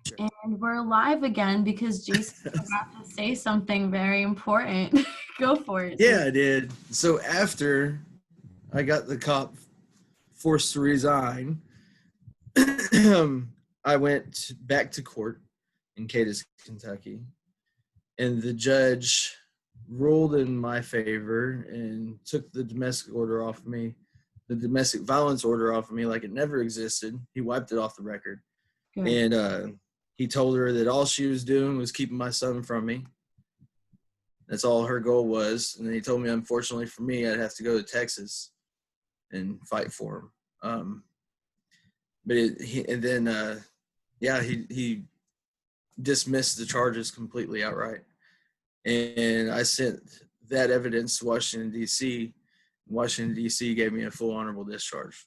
Sure. And we're live again because Jason forgot to say something very important. Go for it. Yeah, I did. So after I got the cop forced to resign, I went back to court in Cadiz, Kentucky, and the judge ruled in my favor and took the domestic order off of me, the domestic violence order off of me like it never existed. He wiped it off the record. Good. And he told her that all she was doing was keeping my son from me. That's all her goal was. And then he told me, unfortunately for me, I'd have to go to Texas and fight for him. He dismissed the charges completely outright. And I sent that evidence to Washington, D.C. Washington, D.C. gave me a full honorable discharge.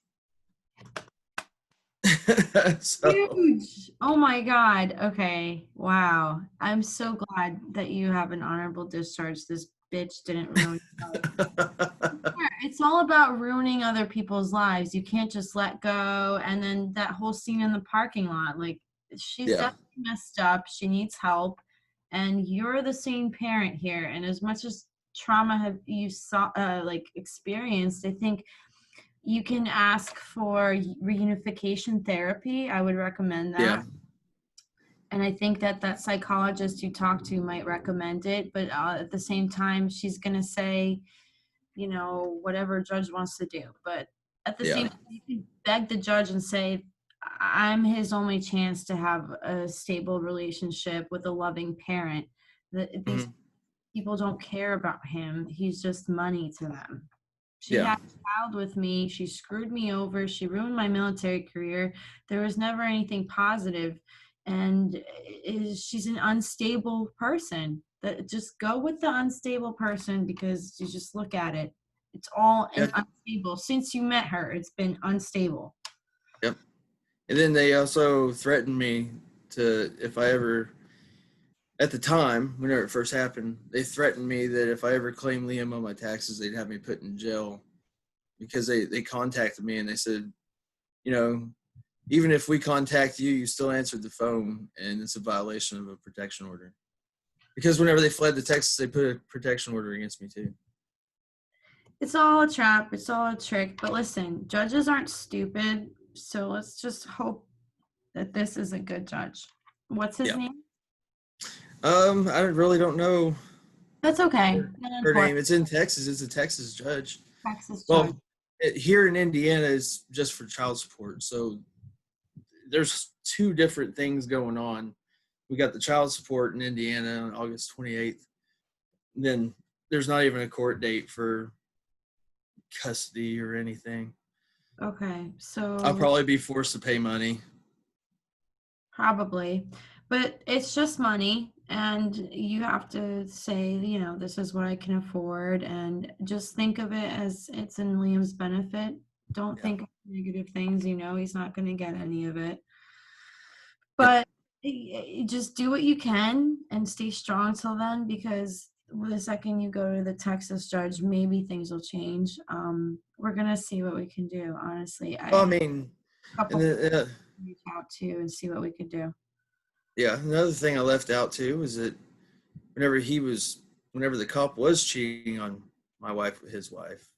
Huge. Oh my God. Okay. Wow. I'm so glad that you have an honorable discharge. This bitch didn't ruin your life. It's all about ruining other people's lives. You can't just let go. And then that whole scene in the parking lot, like, she's definitely messed up. She needs help. And you're the same parent here. And as much as trauma have you experienced, I think you can ask for reunification therapy. I would recommend that. Yeah. And I think that psychologist you talk to might recommend it. But at the same time, she's going to say, whatever judge wants to do. But at the same time, you can beg the judge and say, I'm his only chance to have a stable relationship with a loving parent. These people don't care about him. He's just money to them. She had a child with me. She screwed me over. She ruined my military career. There was never anything positive. And she's an unstable person. Just go with the unstable person, because you just look at it. It's all unstable. Since you met her, it's been unstable. Yep. And then they also threatened me to, if I ever, at the time, whenever it first happened, they threatened me that if I ever claimed Liam on my taxes, they'd have me put in jail, because they contacted me and they said, even if we contact you, you still answered the phone, and it's a violation of a protection order. Because whenever they fled to Texas, they put a protection order against me too. It's all a trap. It's all a trick. But listen, judges aren't stupid. So let's just hope that this is a good judge. What's his name? I really don't know. That's okay. Her name. It's in Texas. It's a Texas judge. Texas judge. Well, here in Indiana is just for child support. So there's two different things going on. We got the child support in Indiana on August 28th. Then there's not even a court date for custody or anything. Okay, so I'll probably be forced to pay money. Probably, but it's just money, and you have to say, this is what I can afford, and just think of it as it's in Liam's benefit. Don't think of negative things. He's not going to get any of it. But just do what you can and stay strong till then, because the second you go to the Texas judge, maybe things will change. We're going to see what we can do, honestly. Reach out to and see what we could do. Yeah, another thing I left out too is that whenever the cop was cheating on his wife,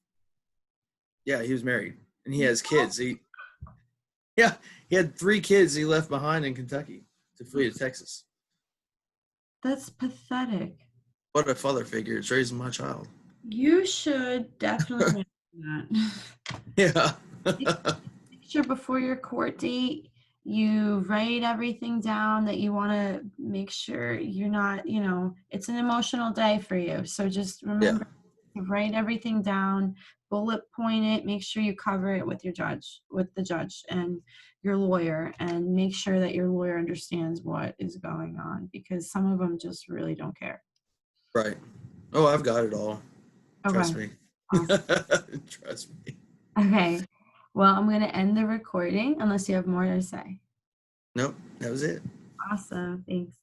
he was married and he has kids. He had 3 kids he left behind in Kentucky to flee to Texas. That's pathetic. What a father figure. It's raising my child. You should definitely do that. Yeah. Make sure before your court date, you write everything down that you want to make sure you're not, it's an emotional day for you. So just remember to write everything down, bullet point it, make sure you cover it with the judge and your lawyer, and make sure that your lawyer understands what is going on, because some of them just really don't care. Right. Oh, I've got it all. Okay. Trust me. Awesome. Trust me. Okay. Well, I'm going to end the recording unless you have more to say. Nope. That was it. Awesome. Thanks.